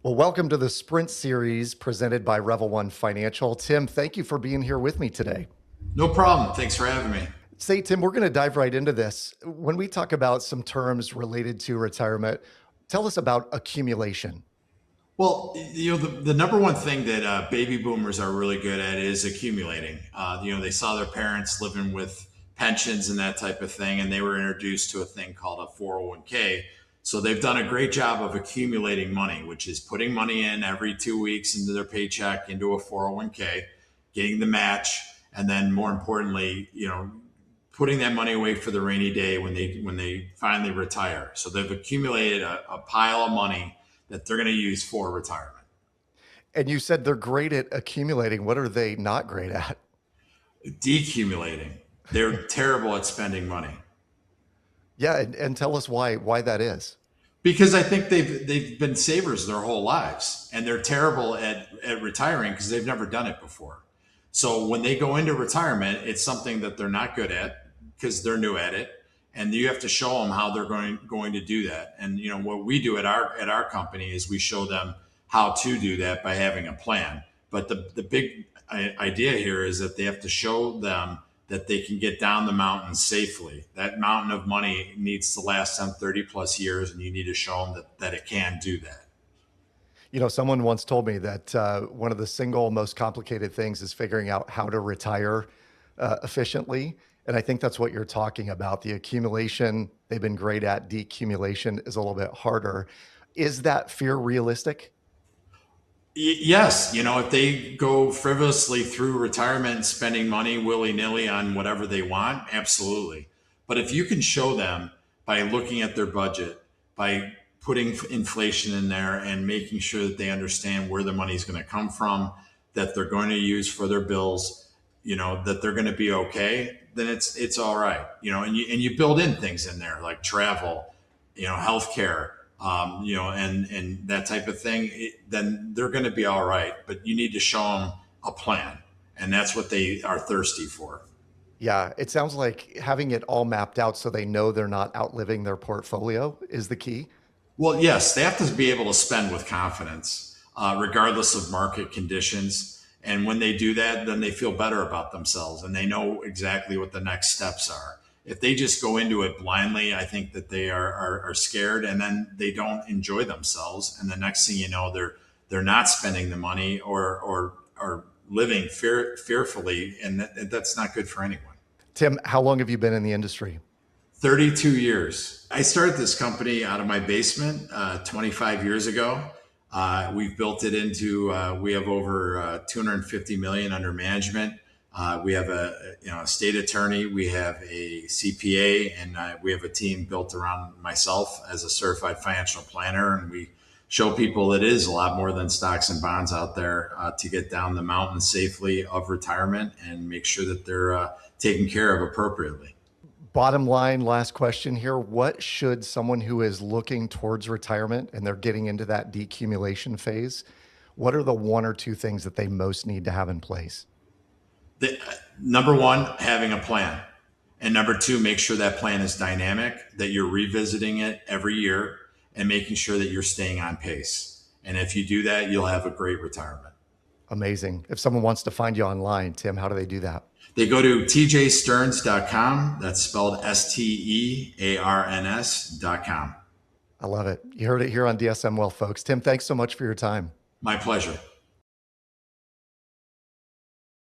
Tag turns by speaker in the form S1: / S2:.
S1: Well, welcome to the Sprint series presented by Revol Financial. Tim, thank you for being here with me today.
S2: No problem. Thanks for having me.
S1: Say, Tim, we're going to dive right into this. When we talk about some terms related to retirement, tell us about accumulation.
S2: Well, the number one thing that baby boomers are really good at is accumulating. They saw their parents living with pensions and that type of thing, and they were introduced to a thing called a 401k. So they've done a great job of accumulating money, which is putting money in every 2 weeks into their paycheck into a 401k, getting the match, and then more importantly, putting that money away for the rainy day when they finally retire. So they've accumulated a pile of money that they're going to use for retirement.
S1: And you said they're great at accumulating. What are they not great at?
S2: Decumulating. They're terrible at spending money.
S1: Yeah, and tell us why that is.
S2: Because I think they've been savers their whole lives, and they're terrible at retiring because they've never done it before. So when they go into retirement, it's something that they're not good at because they're new at it, and you have to show them how they're going to do that. And what we do at our company is we show them how to do that by having a plan. But the big idea here is that they have to show them that they can get down the mountain safely. That mountain of money needs to last them 30 plus years, and you need to show them that it can do that.
S1: Someone once told me that one of the single most complicated things is figuring out how to retire efficiently. And I think that's what you're talking about. The accumulation, they've been great at. Decumulation is a little bit harder. Is that fear realistic?
S2: Yes, if they go frivolously through retirement and spending money willy nilly on whatever they want, absolutely. But if you can show them by looking at their budget, by putting inflation in there and making sure that they understand where the money is going to come from, that they're going to use for their bills, that they're going to be okay, then it's all right. And you build in things in there like travel, healthcare, and that type of thing, then they're going to be all right. But you need to show them a plan. And that's what they are thirsty for.
S1: Yeah, it sounds like having it all mapped out so they know they're not outliving their portfolio is the key.
S2: Well, yes, they have to be able to spend with confidence, regardless of market conditions. And when they do that, then they feel better about themselves and they know exactly what the next steps are. If they just go into it blindly, I think that they are scared, and then they don't enjoy themselves. And the next thing you know, they're not spending the money or living fearfully, and that's not good for anyone.
S1: Tim, how long have you been in the industry?
S2: 32 years. I started this company out of my basement 25 years ago. We've built it into, we have over 250 million under management. We have a state attorney, we have a CPA, and we have a team built around myself as a certified financial planner. And we show people that it is a lot more than stocks and bonds out there to get down the mountain safely of retirement and make sure that they're taken care of appropriately.
S1: Bottom line, last question here. What should someone who is looking towards retirement and they're getting into that decumulation phase, what are the one or two things that they most need to have in place?
S2: Number one, having a plan. And number two, make sure that plan is dynamic, that you're revisiting it every year and making sure that you're staying on pace. And if you do that, you'll have a great retirement.
S1: Amazing. If someone wants to find you online, Tim, how do they do that?
S2: They go to tjstearns.com. That's spelled STEARNS.com.
S1: I love it. You heard it here on DSM Wealth, folks. Tim, thanks so much for your time.
S2: My pleasure.